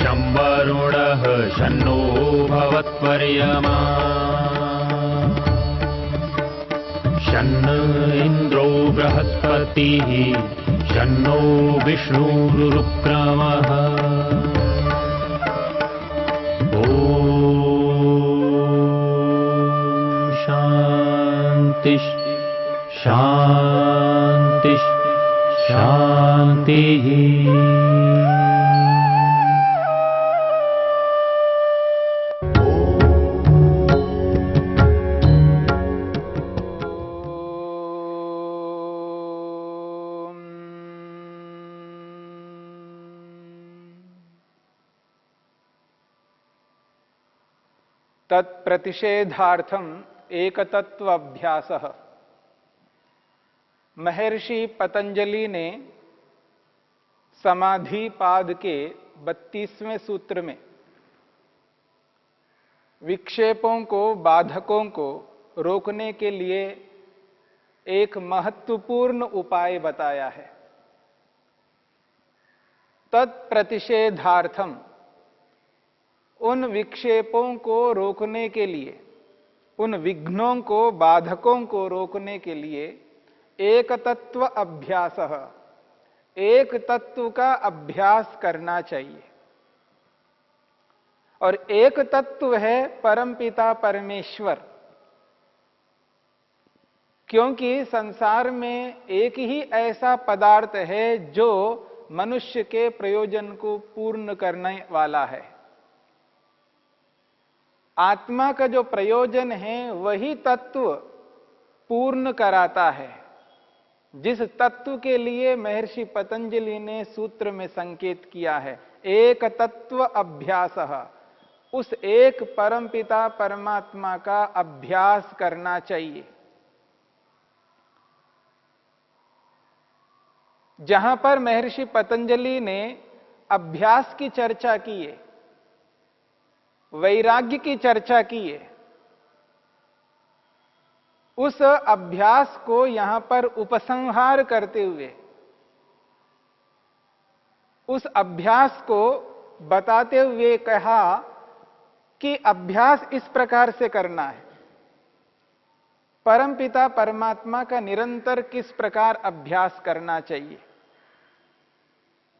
शं वरुणः शन्नो भवत्वर्यमा शन्न इन्द्रो बृहस्पतिः शन्नो विष्णुरुक्रमः ॐ शान्ति शान्ति शान्तिः। तत्प्रतिषेधार्थम एकतत्व अभ्यासः। महर्षि पतंजलि ने समाधिपाद के 32वें सूत्र में विक्षेपों को, बाधकों को रोकने के लिए एक महत्वपूर्ण उपाय बताया है। तत्प्रतिषेधार्थम, उन विक्षेपों को रोकने के लिए, उन विघ्नों को, बाधकों को रोकने के लिए एक तत्व अभ्यासः, एक तत्व का अभ्यास करना चाहिए। और एक तत्व है परमपिता परमेश्वर, क्योंकि संसार में एक ही ऐसा पदार्थ है जो मनुष्य के प्रयोजन को पूर्ण करने वाला है। आत्मा का जो प्रयोजन है वही तत्व पूर्ण कराता है, जिस तत्व के लिए महर्षि पतंजलि ने सूत्र में संकेत किया है एक तत्व अभ्यासः। उस एक परमपिता परमात्मा का अभ्यास करना चाहिए। जहां पर महर्षि पतंजलि ने अभ्यास की चर्चा की है, वैराग्य की चर्चा की है, उस अभ्यास को यहां पर उपसंहार करते हुए, उस अभ्यास को बताते हुए कहा कि अभ्यास इस प्रकार से करना है। परमपिता परमात्मा का निरंतर किस प्रकार अभ्यास करना चाहिए।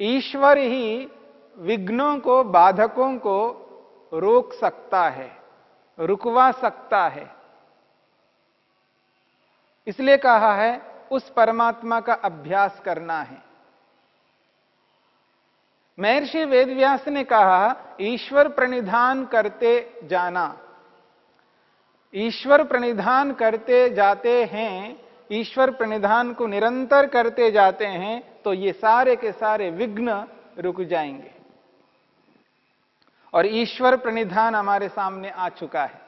ईश्वर ही विघ्नों को, बाधकों को रोक सकता है, रुकवा सकता है। इसलिए कहा है उस परमात्मा का अभ्यास करना है। महर्षि वेदव्यास ने कहा ईश्वर प्रणिधान करते जाना। ईश्वर प्रणिधान करते जाते हैं, ईश्वर प्रणिधान को निरंतर करते जाते हैं तो ये सारे के सारे विघ्न रुक जाएंगे। और ईश्वर प्रणिधान हमारे सामने आ चुका है।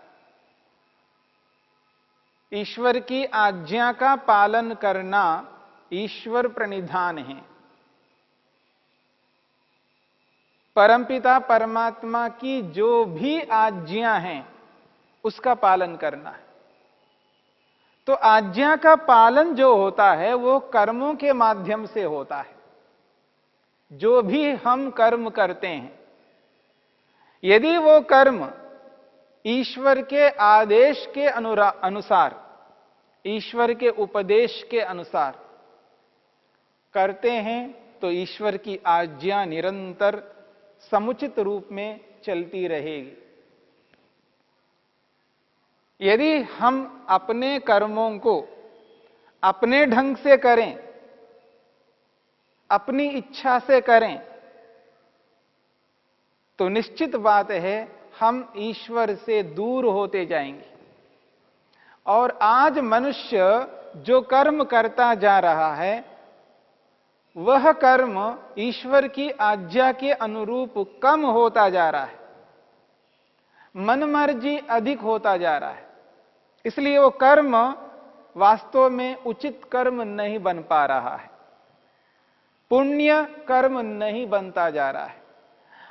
ईश्वर की आज्ञा का पालन करना ईश्वर प्रणिधान है। परमपिता परमात्मा की जो भी आज्ञा हैं उसका पालन करना है। तो आज्ञा का पालन जो होता है वो कर्मों के माध्यम से होता है। जो भी हम कर्म करते हैं, यदि वो कर्म ईश्वर के आदेश के अनुसार, ईश्वर के उपदेश के अनुसार करते हैं तो ईश्वर की आज्ञा निरंतर समुचित रूप में चलती रहेगी। यदि हम अपने कर्मों को अपने ढंग से करें, अपनी इच्छा से करें, तो निश्चित बात है हम ईश्वर से दूर होते जाएंगे। और आज मनुष्य जो कर्म करता जा रहा है वह कर्म ईश्वर की आज्ञा के अनुरूप कम होता जा रहा है, मनमर्जी अधिक होता जा रहा है। इसलिए वो कर्म वास्तव में उचित कर्म नहीं बन पा रहा है, पुण्य कर्म नहीं बनता जा रहा है।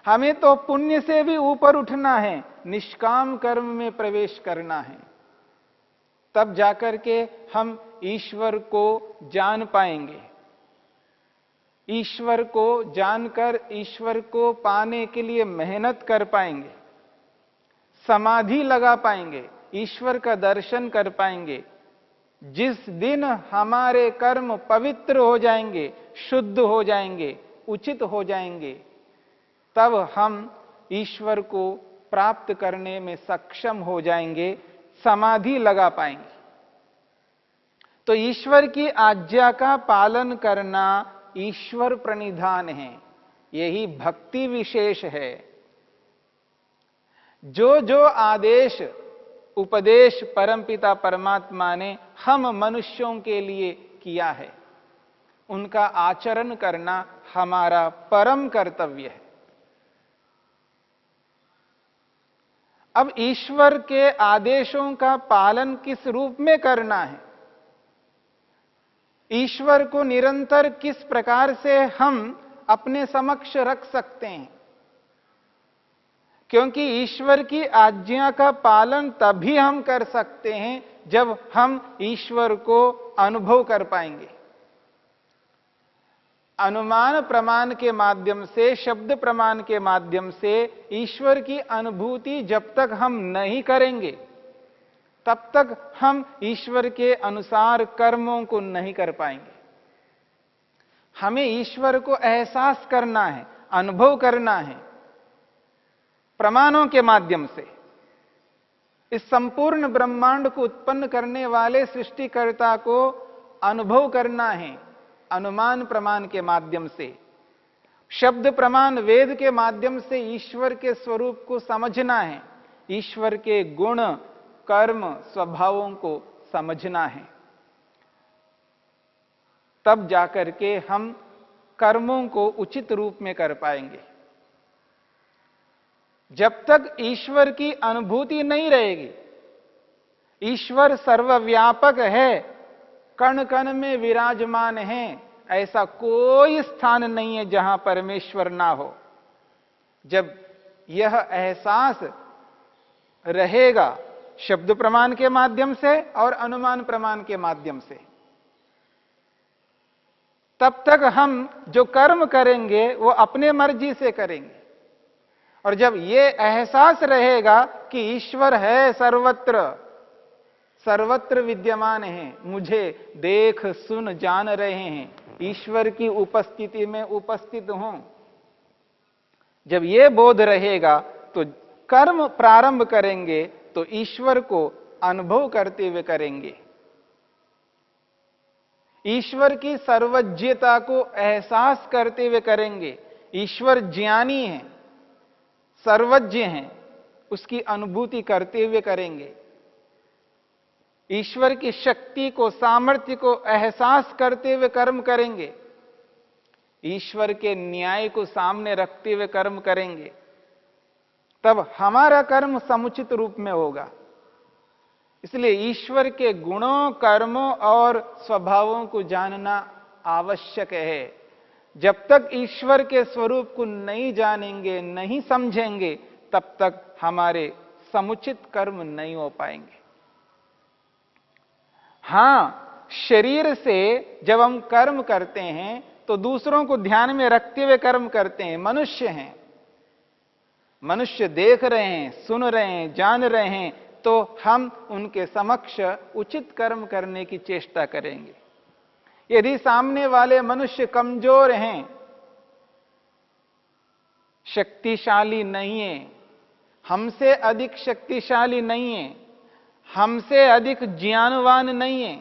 हमें तो पुण्य से भी ऊपर उठना है, निष्काम कर्म में प्रवेश करना है, तब जाकर के हम ईश्वर को जान पाएंगे। ईश्वर को जानकर ईश्वर को पाने के लिए मेहनत कर पाएंगे, समाधि लगा पाएंगे, ईश्वर का दर्शन कर पाएंगे, जिस दिन हमारे कर्म पवित्र हो जाएंगे, शुद्ध हो जाएंगे, उचित हो जाएंगे, तब हम ईश्वर को प्राप्त करने में सक्षम हो जाएंगे, समाधि लगा पाएंगे। तो ईश्वर की आज्ञा का पालन करना ईश्वर प्रणिधान है, यही भक्ति विशेष है। जो जो आदेश उपदेश परमपिता परमात्मा ने हम मनुष्यों के लिए किया है, उनका आचरण करना हमारा परम कर्तव्य है। अब ईश्वर के आदेशों का पालन किस रूप में करना है, ईश्वर को निरंतर किस प्रकार से हम अपने समक्ष रख सकते हैं, क्योंकि ईश्वर की आज्ञा का पालन तभी हम कर सकते हैं जब हम ईश्वर को अनुभव कर पाएंगे। अनुमान प्रमाण के माध्यम से, शब्द प्रमाण के माध्यम से ईश्वर की अनुभूति जब तक हम नहीं करेंगे, तब तक हम ईश्वर के अनुसार कर्मों को नहीं कर पाएंगे। हमें ईश्वर को एहसास करना है, अनुभव करना है प्रमाणों के माध्यम से। इस संपूर्ण ब्रह्मांड को उत्पन्न करने वाले सृष्टिकर्ता को अनुभव करना है अनुमान प्रमाण के माध्यम से। शब्द प्रमाण वेद के माध्यम से ईश्वर के स्वरूप को समझना है, ईश्वर के गुण कर्म स्वभावों को समझना है, तब जाकर के हम कर्मों को उचित रूप में कर पाएंगे। जब तक ईश्वर की अनुभूति नहीं रहेगी, ईश्वर सर्वव्यापक है, कण कण में विराजमान है, ऐसा कोई स्थान नहीं है जहां परमेश्वर ना हो। जब यह एहसास रहेगा शब्द प्रमाण के माध्यम से और अनुमान प्रमाण के माध्यम से, तब तक हम जो कर्म करेंगे वो अपने मर्जी से करेंगे। और जब ये एहसास रहेगा कि ईश्वर है सर्वत्र, सर्वत्र विद्यमान है, मुझे देख सुन जान रहे हैं, ईश्वर की उपस्थिति में उपस्थित हूं, जब ये बोध रहेगा तो कर्म प्रारंभ करेंगे तो ईश्वर को अनुभव करते हुए करेंगे। ईश्वर की सर्वज्ञता को एहसास करते हुए करेंगे। ईश्वर ज्ञानी है, सर्वज्ञ है, उसकी अनुभूति करते हुए करेंगे। ईश्वर की शक्ति को, सामर्थ्य को एहसास करते हुए कर्म करेंगे। ईश्वर के न्याय को सामने रखते हुए कर्म करेंगे, तब हमारा कर्म समुचित रूप में होगा। इसलिए ईश्वर के गुणों, कर्मों और स्वभावों को जानना आवश्यक है। जब तक ईश्वर के स्वरूप को नहीं जानेंगे, नहीं समझेंगे, तब तक हमारे समुचित कर्म नहीं हो पाएंगे। हां, शरीर से जब हम कर्म करते हैं तो दूसरों को ध्यान में रखते हुए कर्म करते हैं। मनुष्य हैं, मनुष्य देख रहे हैं, सुन रहे हैं, जान रहे हैं, तो हम उनके समक्ष उचित कर्म करने की चेष्टा करेंगे। यदि सामने वाले मनुष्य कमजोर हैं, शक्तिशाली नहीं है, हमसे अधिक शक्तिशाली नहीं है, हमसे अधिक ज्ञानवान नहीं है,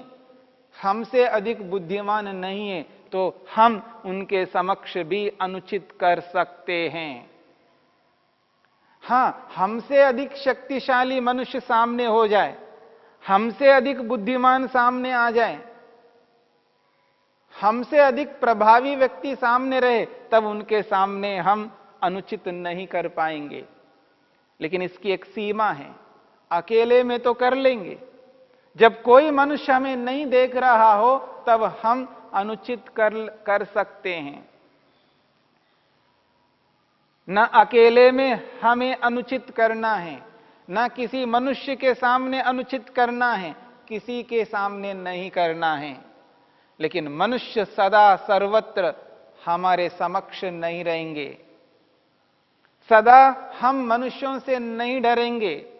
हमसे अधिक बुद्धिमान नहीं है, तो हम उनके समक्ष भी अनुचित कर सकते हैं। हां, हमसे अधिक शक्तिशाली मनुष्य सामने हो जाए, हमसे अधिक बुद्धिमान सामने आ जाए, हमसे अधिक प्रभावी व्यक्ति सामने रहे, तब उनके सामने हम अनुचित नहीं कर पाएंगे। लेकिन इसकी एक सीमा है, अकेले में तो कर लेंगे। जब कोई मनुष्य हमें नहीं देख रहा हो, तब हम अनुचित कर सकते हैं। न अकेले में हमें अनुचित करना है, न किसी मनुष्य के सामने अनुचित करना है, किसी के सामने नहीं करना है। लेकिन मनुष्य सदा सर्वत्र हमारे समक्ष नहीं रहेंगे। सदा हम मनुष्यों से नहीं डरेंगे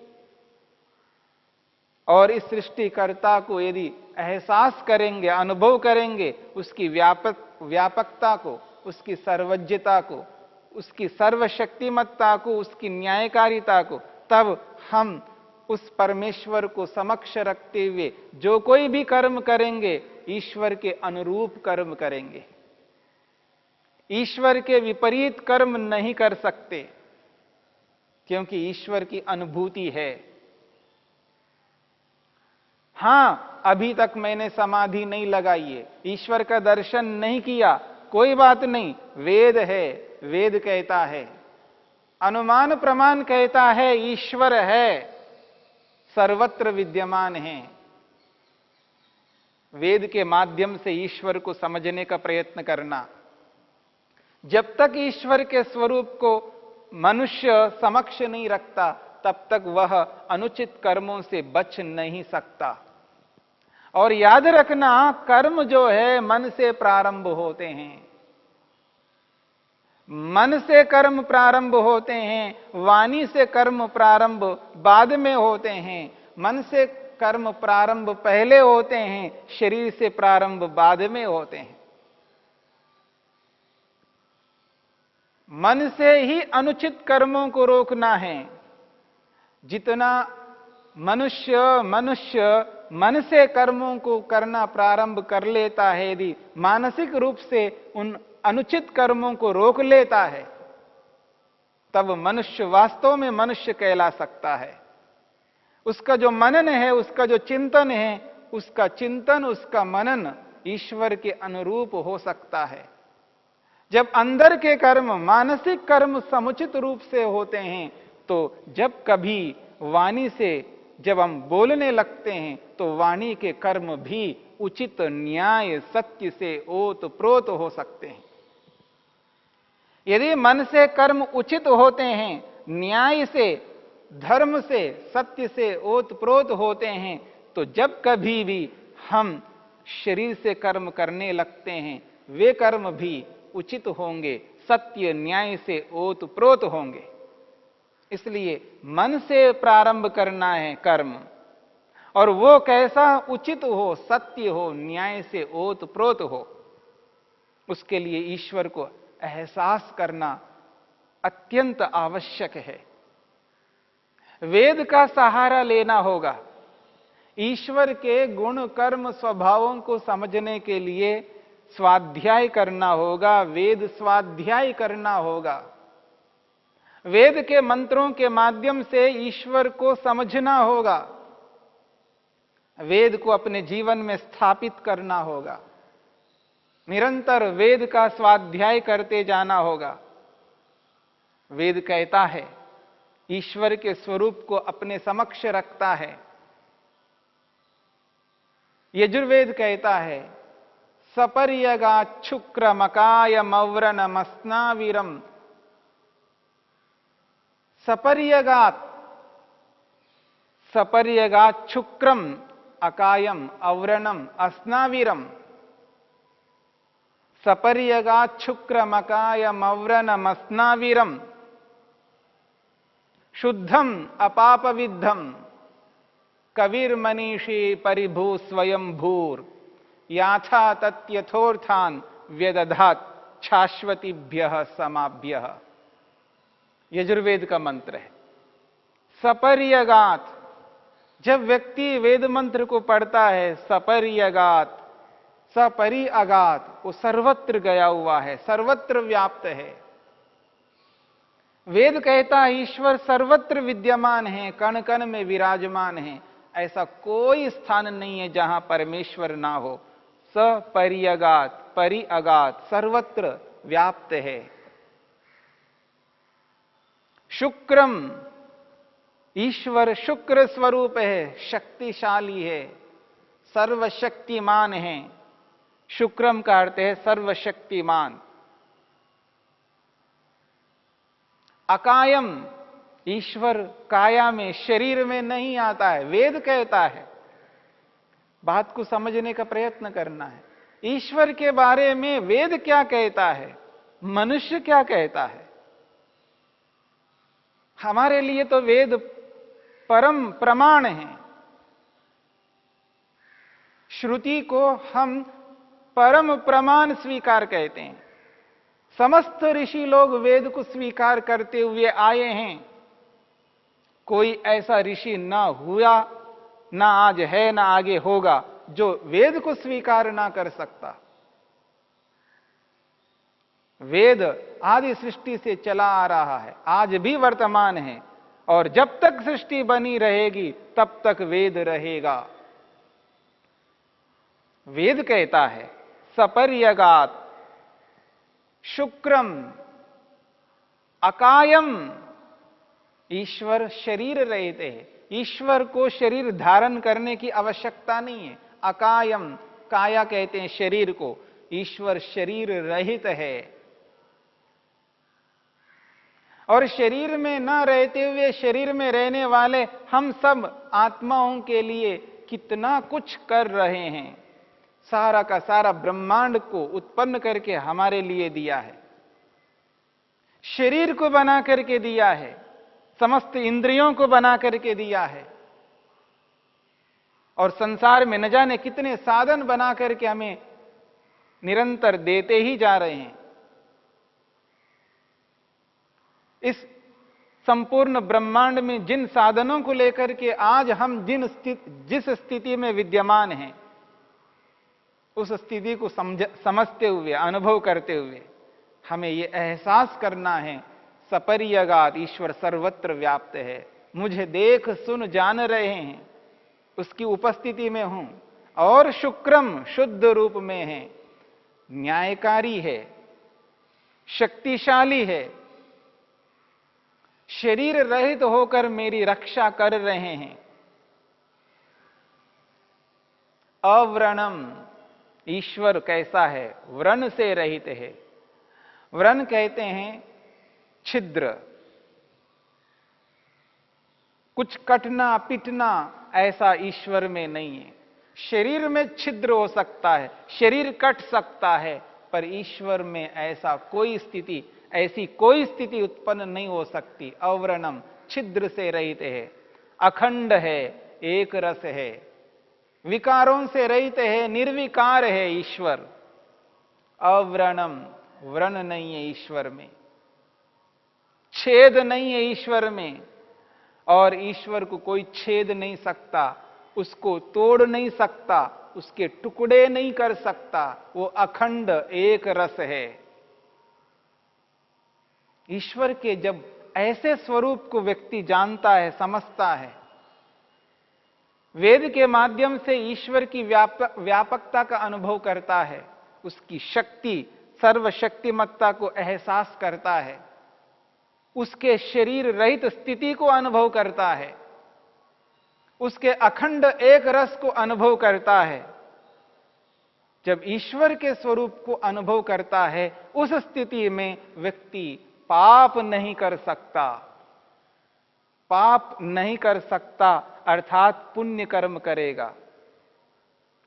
और इस सृष्टिकर्ता को यदि एहसास करेंगे, अनुभव करेंगे, उसकी व्यापकता को, उसकी सर्वज्ञता को, उसकी सर्वशक्तिमत्ता को, उसकी न्यायकारिता को, तब हम उस परमेश्वर को समक्ष रखते हुए जो कोई भी कर्म करेंगे ईश्वर के अनुरूप कर्म करेंगे। ईश्वर के विपरीत कर्म नहीं कर सकते, क्योंकि ईश्वर की अनुभूति है। हां, अभी तक मैंने समाधि नहीं लगाई है, ईश्वर का दर्शन नहीं किया, कोई बात नहीं, वेद है, वेद कहता है, अनुमान प्रमाण कहता है, ईश्वर है, सर्वत्र विद्यमान है। वेद के माध्यम से ईश्वर को समझने का प्रयत्न करना। जब तक ईश्वर के स्वरूप को मनुष्य समक्ष नहीं रखता, तब तक वह अनुचित कर्मों से बच नहीं सकता। और याद रखना, कर्म जो है मन से प्रारंभ होते हैं, मन से कर्म प्रारंभ होते हैं, वाणी से कर्म प्रारंभ बाद में होते हैं। मन से कर्म प्रारंभ पहले होते हैं, शरीर से प्रारंभ बाद में होते हैं। मन से ही अनुचित कर्मों को रोकना है। जितना मनुष्य मन से कर्मों को करना प्रारंभ कर लेता है, यदि मानसिक रूप से उन अनुचित कर्मों को रोक लेता है, तब मनुष्य वास्तव में मनुष्य कहला सकता है। उसका जो मनन है, उसका जो चिंतन है, उसका चिंतन, उसका मनन ईश्वर के अनुरूप हो सकता है। जब अंदर के कर्म, मानसिक कर्म समुचित रूप से होते हैं, तो जब कभी वाणी से जब हम बोलने लगते हैं, तो वाणी के कर्म भी उचित, न्याय, सत्य से ओत-प्रोत हो सकते हैं। यदि मन से कर्म उचित होते हैं, न्याय से, धर्म से, सत्य से ओत-प्रोत होते हैं, तो जब कभी भी हम शरीर से कर्म करने लगते हैं, वे कर्म भी उचित होंगे, सत्य न्याय से ओत-प्रोत होंगे। इसलिए मन से प्रारंभ करना है कर्म, और वो कैसा उचित हो, सत्य हो, न्याय से ओत-प्रोत हो, उसके लिए ईश्वर को एहसास करना अत्यंत आवश्यक है। वेद का सहारा लेना होगा। ईश्वर के गुण, कर्म, स्वभावों को समझने के लिए स्वाध्याय करना होगा, वेद स्वाध्याय करना होगा। वेद के मंत्रों के माध्यम से ईश्वर को समझना होगा, वेद को अपने जीवन में स्थापित करना होगा, निरंतर वेद का स्वाध्याय करते जाना होगा। वेद कहता है, ईश्वर के स्वरूप को अपने समक्ष रखता है। यजुर्वेद कहता है, सपर्यगाच्छुक्रमकायमव्रणमस्नाविरम। सपर्यगाच्छुक्रम अकायम अव्रणम अस्नाविरम। सपर्यगाच्छुक्रमकायमव्रणमस्नाविरम शुद्धम अपापविद्धम कविर्मनीषी परिभू स्वयं भूर याथा तत्यथोर्थान व्यदधात शाश्वतीभ्यः समाभ्यः। यजुर्वेद का मंत्र है। सपर्यगात, जब व्यक्ति वेद मंत्र को पढ़ता है, सपर्यगात, सपरि अगात, वो सर्वत्र गया हुआ है, सर्वत्र व्याप्त है। वेद कहता है ईश्वर सर्वत्र विद्यमान है, कण कण में विराजमान है। ऐसा कोई स्थान नहीं है जहां परमेश्वर ना हो। सपर्यगात, परि अगात, सर्वत्र व्याप्त है। शुक्रम, ईश्वर शुक्र स्वरूप है, शक्तिशाली है, सर्वशक्तिमान है। शुक्रम का अर्थ है सर्वशक्तिमान। अकायम, ईश्वर काया में, शरीर में नहीं आता है। वेद कहता है, बात को समझने का प्रयत्न करना है। ईश्वर के बारे में वेद क्या कहता है, मनुष्य क्या कहता है। हमारे लिए तो वेद परम प्रमाण है। श्रुति को हम परम प्रमाण स्वीकार कहते हैं। समस्त ऋषि लोग वेद को स्वीकार करते हुए आए हैं। कोई ऐसा ऋषि ना हुआ, ना आज है, ना आगे होगा, जो वेद को स्वीकार ना कर सकता। वेद आदि सृष्टि से चला आ रहा है, आज भी वर्तमान है, और जब तक सृष्टि बनी रहेगी तब तक वेद रहेगा। वेद कहता है सपर्यगात शुक्रम अकायम। ईश्वर शरीर रहित है। ईश्वर को शरीर धारण करने की आवश्यकता नहीं है। अकायम, काया कहते हैं शरीर को। ईश्वर शरीर रहित है। और शरीर में न रहते हुए शरीर में रहने वाले हम सब आत्माओं के लिए कितना कुछ कर रहे हैं। सारा का सारा ब्रह्मांड को उत्पन्न करके हमारे लिए दिया है। शरीर को बना करके दिया है, समस्त इंद्रियों को बना करके दिया है, और संसार में न जाने कितने साधन बना करके हमें निरंतर देते ही जा रहे हैं। इस संपूर्ण ब्रह्मांड में जिन साधनों को लेकर के आज हम जिस स्थिति में विद्यमान हैं, उस स्थिति को समझते हुए, अनुभव करते हुए हमें यह एहसास करना है सपर्यगात ईश्वर सर्वत्र व्याप्त है। मुझे देख सुन जान रहे हैं, उसकी उपस्थिति में हूं, और शुक्रम शुद्ध रूप में है, न्यायकारी है, शक्तिशाली है, शरीर रहित होकर मेरी रक्षा कर रहे हैं। अव्रणम, ईश्वर कैसा है, व्रण से रहित है। व्रण कहते हैं छिद्र, कुछ कटना पिटना ऐसा ईश्वर में नहीं है। शरीर में छिद्र हो सकता है, शरीर कट सकता है, पर ईश्वर में ऐसा कोई स्थिति, ऐसी कोई स्थिति उत्पन्न नहीं हो सकती। अव्रणम, छिद्र से रहित है, अखंड है, एक रस है, विकारों से रहित है, निर्विकार है ईश्वर। अव्रणम, व्रण नहीं है ईश्वर में, छेद नहीं है ईश्वर में, और ईश्वर को कोई छेद नहीं सकता, उसको तोड़ नहीं सकता, उसके टुकड़े नहीं कर सकता। वो अखंड एक रस है। ईश्वर के जब ऐसे स्वरूप को व्यक्ति जानता है, समझता है, वेद के माध्यम से ईश्वर की व्यापकता का अनुभव करता है, उसकी शक्ति, सर्वशक्तिमत्ता को एहसास करता है, उसके शरीर रहित स्थिति को अनुभव करता है, उसके अखंड एक रस को अनुभव करता है। जब ईश्वर के स्वरूप को अनुभव करता है, उस स्थिति में व्यक्ति पाप नहीं कर सकता। पाप नहीं कर सकता अर्थात पुण्य कर्म करेगा,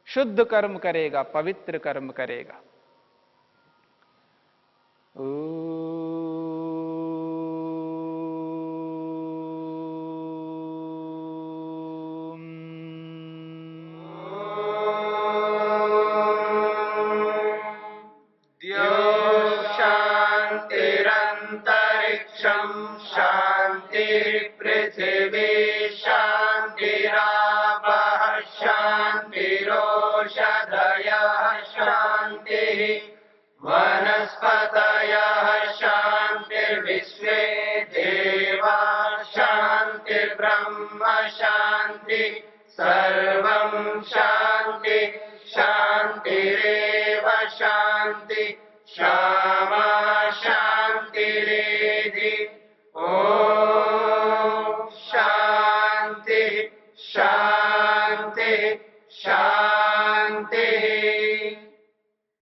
शुद्ध कर्म करेगा, पवित्र कर्म करेगा। शांतिरंतरिक्षं शांतिर्पृथिवी शांतिरापः शांतिरोषधयः शांतिः वनस्पतयः शांतिर्विश्वे देवा शांतिर्ब्रह्म शांति सर्वं शांति शांतिरेव शांति क्षमा शांतिरेधि। ओम शांति शांति शांति।